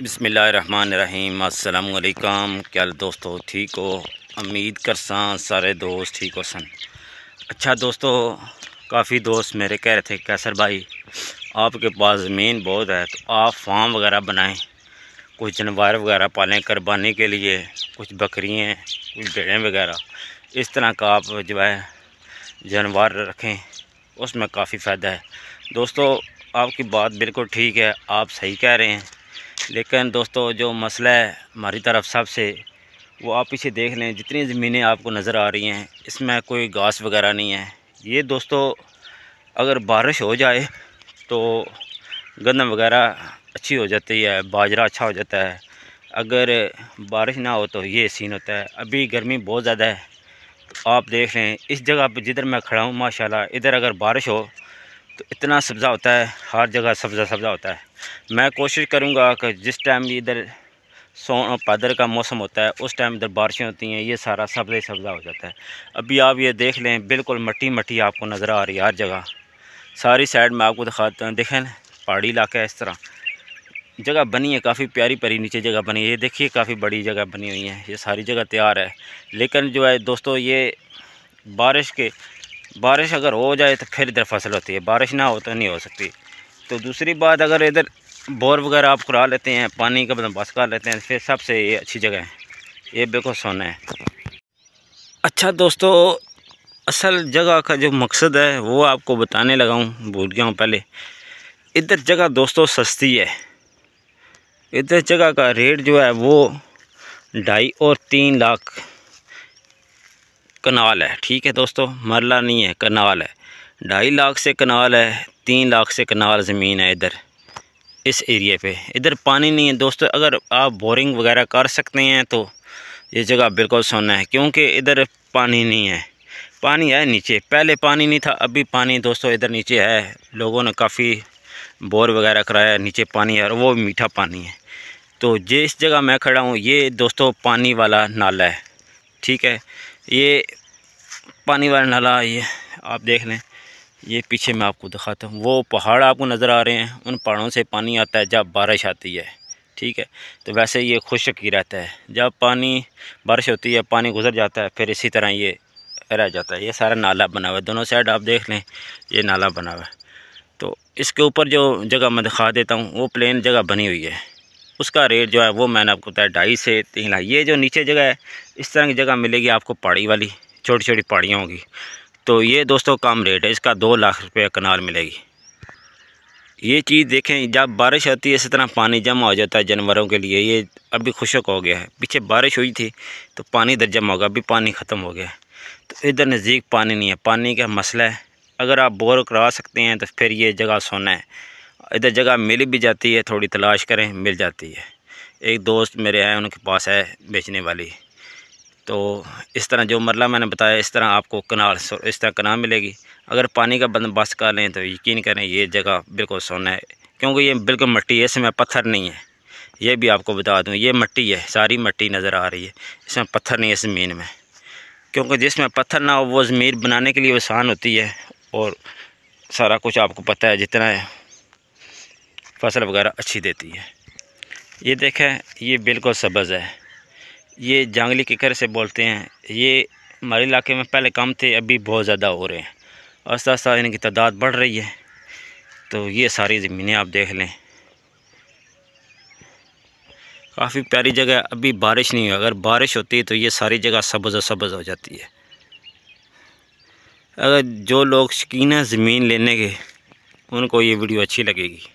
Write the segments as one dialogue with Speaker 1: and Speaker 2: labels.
Speaker 1: बिस्मिल्लाहिर्रहमानिर्रहीम। अस्सलामुअलैकुम। क्या दोस्तों ठीक हो? उम्मीद करसां सारे दोस्त ठीक हो सन। अच्छा दोस्तों, काफ़ी दोस्त मेरे कह रहे थे कैसर भाई आपके पास ज़मीन बहुत है तो आप फार्म वगैरह बनाएं, कुछ जानवर वगैरह पालें कुर्बानी के लिए, कुछ बकरियाँ, कुछ भेड़ें वगैरह, इस तरह का आप जो है जानवर रखें, उसमें काफ़ी फ़ायदा है। दोस्तों आपकी बात बिल्कुल ठीक है, आप सही कह रहे हैं, लेकिन दोस्तों जो मसला है हमारी तरफ सबसे, वो आप पीछे देख लें, जितनी ज़मीनें आपको नज़र आ रही हैं इसमें कोई घास वगैरह नहीं है। ये दोस्तों अगर बारिश हो जाए तो गंदम वगैरह अच्छी हो जाती है, बाजरा अच्छा हो जाता है। अगर बारिश ना हो तो ये सीन होता है। अभी गर्मी बहुत ज़्यादा है, तो आप देख लें इस जगह पर जिधर मैं खड़ा हूँ माशाल्लाह, इधर अगर बारिश हो तो इतना सब्ज़ा होता है, हर जगह सब्ज़ा सब्ज़ा होता है। मैं कोशिश करूँगा कि जिस टाइम इधर भादर का मौसम होता है उस टाइम इधर बारिशें होती हैं, ये सारा सब्ज़ा सब्ज़ा हो जाता है। अभी आप ये देख लें, बिल्कुल मट्टी मट्टी आपको नज़र आ रही है हर जगह, सारी साइड में आपको दिखाता हूँ। देखें पहाड़ी इलाका है, इस तरह जगह बनी है, काफ़ी प्यारी प्यारी नीचे जगह बनी है। ये देखिए काफ़ी बड़ी जगह बनी हुई है, ये सारी जगह तैयार है। लेकिन जो है दोस्तों ये बारिश अगर हो जाए तो फिर इधर फसल होती है, बारिश ना हो तो नहीं हो सकती। तो दूसरी बात, अगर इधर बोर वगैरह आप करा लेते हैं, पानी का बंदोबस्त कर लेते हैं, फिर सबसे ये अच्छी जगह है, ये बिल्कुल सोना है। अच्छा दोस्तों, असल जगह का जो मकसद है वो आपको बताने लगा हूँ, भूल गया हूँ पहले। इधर जगह दोस्तों सस्ती है, इधर जगह का रेट जो है वो 2.5 और 3 लाख कनाल है। ठीक है दोस्तों, मरला नहीं है, कनाल है। 2.5 लाख से कनाल है, 3 लाख से कनाल ज़मीन है इधर इस एरिए पे। इधर पानी नहीं है दोस्तों, अगर आप बोरिंग वगैरह कर सकते हैं तो ये जगह बिल्कुल सोना है, क्योंकि इधर पानी नहीं है। पानी है नीचे, पहले पानी नहीं था, अभी पानी दोस्तों इधर नीचे है। लोगों ने काफ़ी बोर वगैरह कराया, नीचे पानी है और वो मीठा पानी है। तो जिस जगह मैं खड़ा हूँ ये दोस्तों पानी वाला नाला है। ठीक है, ये पानी वाला नाला, ये आप देख लें, ये पीछे मैं आपको दिखाता हूँ, वो पहाड़ आपको नज़र आ रहे हैं, उन पहाड़ों से पानी आता है जब बारिश आती है। ठीक है, तो वैसे ये खुश्क ही रहता है, जब पानी बारिश होती है पानी गुजर जाता है, फिर इसी तरह ये रह जाता है। ये सारा नाला बना हुआ है, दोनों साइड आप देख लें ये नाला बना हुआ है। तो इसके ऊपर जो जगह मैं दिखा देता हूँ वो प्लेन जगह बनी हुई है, उसका रेट जो है वो मैंने आपको बताया 2.5 से 3 लाख। ये जो नीचे जगह है इस तरह की जगह मिलेगी आपको, पहाड़ी वाली छोटी छोटी पहाड़ियाँ होंगी, तो ये दोस्तों कम रेट है, इसका 2 लाख रुपये कनाल मिलेगी। ये चीज़ देखें, जब बारिश होती है इस तरह पानी जमा हो जाता है जानवरों के लिए। ये अभी खुशक हो गया है, पीछे बारिश हुई थी तो पानी इधर जमा होगा, अभी पानी ख़त्म हो गया है, तो इधर नज़दीक पानी नहीं है, पानी का मसला है। अगर आप बोर करा सकते हैं तो फिर ये जगह सोना है। इधर जगह मिल भी जाती है, थोड़ी तलाश करें मिल जाती है। एक दोस्त मेरे हैं, उनके पास है बेचने वाली। तो इस तरह जो मरला मैंने बताया, इस तरह आपको कनाल, इस तरह कनाल मिलेगी। अगर पानी का बंदोबस्त कर लें तो यकीन करें ये जगह बिल्कुल सोना है, क्योंकि ये बिल्कुल मिट्टी है, इसमें पत्थर नहीं है। ये भी आपको बता दूं, ये मिट्टी है, सारी मिट्टी नज़र आ रही है, इसमें पत्थर नहीं है ज़मीन में, क्योंकि जिसमें पत्थर ना हो वो ज़मीन बनाने के लिए आसान होती है, और सारा कुछ आपको पता है, जितना फसल वगैरह अच्छी देती है। ये देखें, ये बिल्कुल सब्ज़ है, ये जंगली किकर से बोलते हैं। ये हमारे इलाके में पहले कम थे, अभी बहुत ज़्यादा हो रहे हैं, आस्ता आस्ता इनकी तादाद बढ़ रही है। तो ये सारी ज़मीनें आप देख लें, काफ़ी प्यारी जगह। अभी बारिश नहीं है, अगर बारिश होती है तो ये सारी जगह सब्ज़ सब्ज़ हो जाती है। अगर जो लोग शौकीन हैं ज़मीन लेने के, उनको ये वीडियो अच्छी लगेगी।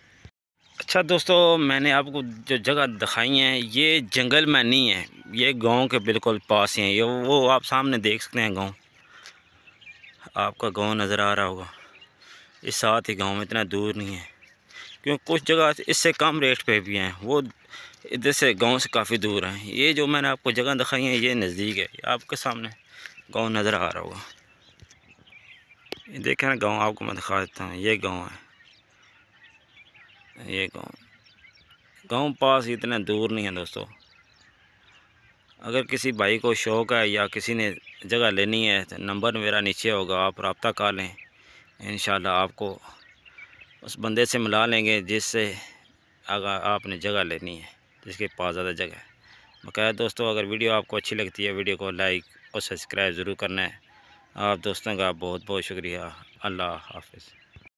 Speaker 1: अच्छा दोस्तों, मैंने आपको जो जगह दिखाई है ये जंगल में नहीं है, ये गांव के बिल्कुल पास ही है। ये वो आप सामने देख सकते हैं गांव, आपका गांव नज़र आ रहा होगा, इस साथ ही गांव में, इतना दूर नहीं है, क्योंकि कुछ जगह इससे कम रेट पे भी हैं, वो इधर से गांव से काफ़ी दूर हैं। ये जो मैंने आपको जगह दिखाई है ये नज़दीक है, आपके सामने गाँव नज़र आ रहा होगा। ये देखें ना गाँव, आपको मैं दिखा देता हूँ, ये गाँव है, ये गाँव पास इतना दूर नहीं है दोस्तों। अगर किसी भाई को शौक़ है या किसी ने जगह लेनी है तो नंबर मेरा नीचे होगा, आप रब्ता कर लें, इंशाल्लाह आपको उस बंदे से मिला लेंगे जिससे अगर आपने जगह लेनी है। जिसके पास ज़्यादा जगह है। बकाया दोस्तों, अगर वीडियो आपको अच्छी लगती है, वीडियो को लाइक और सब्सक्राइब ज़रूर करना है। आप दोस्तों का बहुत बहुत शुक्रिया। अल्लाह हाफ़िज़।